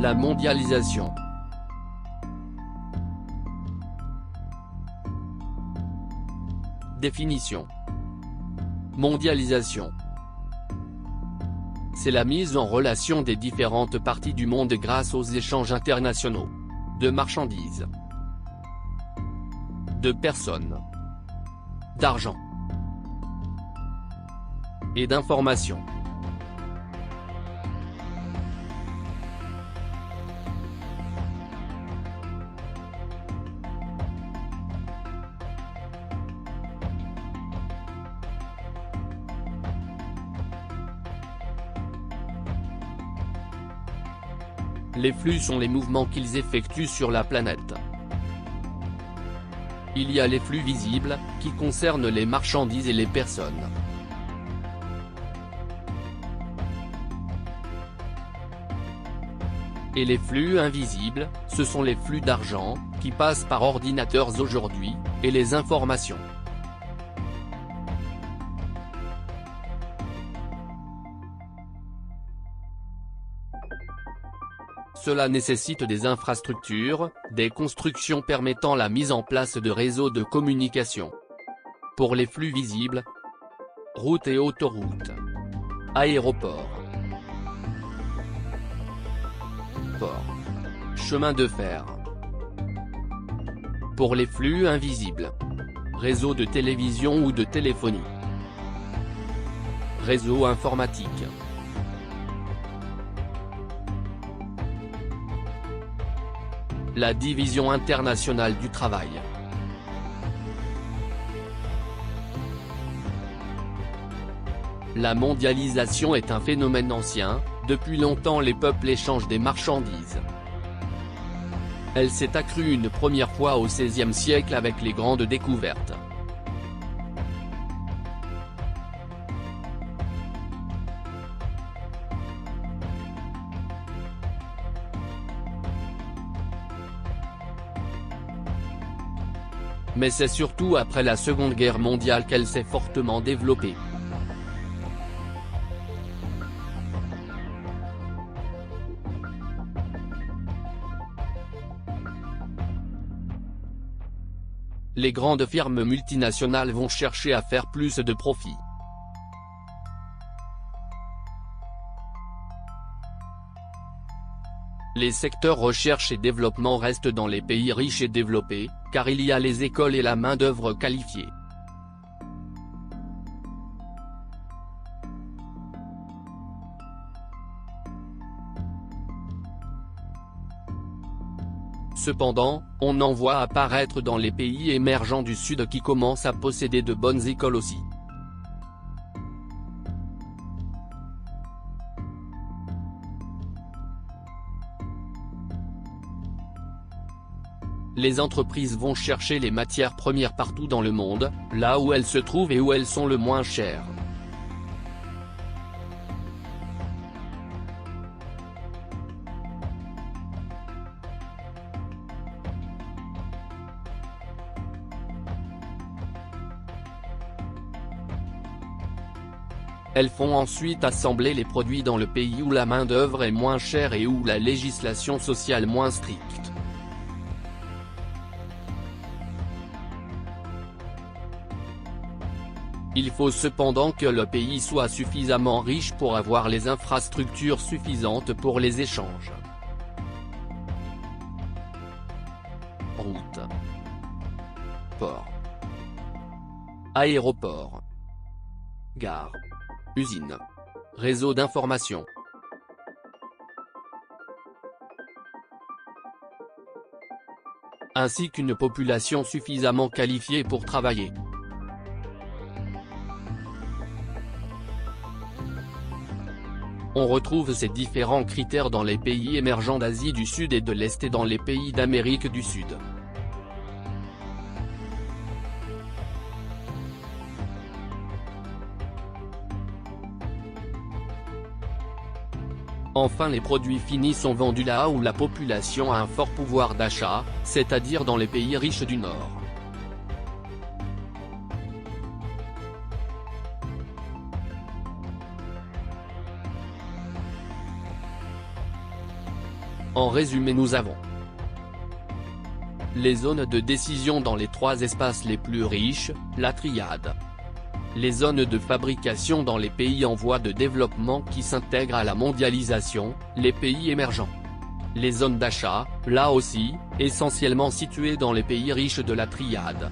La mondialisation. Définition. Mondialisation. C'est la mise en relation des différentes parties du monde grâce aux échanges internationaux de marchandises, de personnes, d'argent et d'informations. Les flux sont les mouvements qu'ils effectuent sur la planète. Il y a les flux visibles, qui concernent les marchandises et les personnes. Et les flux invisibles, ce sont les flux d'argent, qui passent par ordinateurs aujourd'hui, et les informations. Cela nécessite des infrastructures, des constructions permettant la mise en place de réseaux de communication. Pour les flux visibles, routes et autoroutes, aéroports, ports, chemins de fer. Pour les flux invisibles, réseaux de télévision ou de téléphonie, réseaux informatiques. La division internationale du travail. La mondialisation est un phénomène ancien, depuis longtemps les peuples échangent des marchandises. Elle s'est accrue une première fois au XVIe siècle avec les grandes découvertes. Mais c'est surtout après la Seconde Guerre mondiale qu'elle s'est fortement développée. Les grandes firmes multinationales vont chercher à faire plus de profit. Les secteurs recherche et développement restent dans les pays riches et développés, car il y a les écoles et la main-d'œuvre qualifiée. Cependant, on en voit apparaître dans les pays émergents du Sud qui commencent à posséder de bonnes écoles aussi. Les entreprises vont chercher les matières premières partout dans le monde, là où elles se trouvent et où elles sont le moins chères. Elles font ensuite assembler les produits dans le pays où la main-d'œuvre est moins chère et où la législation sociale moins stricte. Il faut cependant que le pays soit suffisamment riche pour avoir les infrastructures suffisantes pour les échanges. Routes, ports, aéroports, gares, usines, réseaux d'information. Ainsi qu'une population suffisamment qualifiée pour travailler. On retrouve ces différents critères dans les pays émergents d'Asie du Sud et de l'Est et dans les pays d'Amérique du Sud. Enfin, les produits finis sont vendus là où la population a un fort pouvoir d'achat, c'est-à-dire dans les pays riches du Nord. En résumé, nous avons les zones de décision dans les 3 espaces les plus riches, la triade. Les zones de fabrication dans les pays en voie de développement qui s'intègrent à la mondialisation, les pays émergents. Les zones d'achat, là aussi, essentiellement situées dans les pays riches de la triade.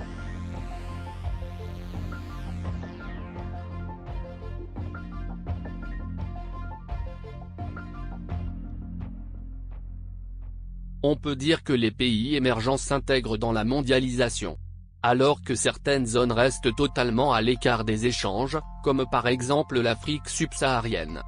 On peut dire que les pays émergents s'intègrent dans la mondialisation, alors que certaines zones restent totalement à l'écart des échanges, comme par exemple l'Afrique subsaharienne.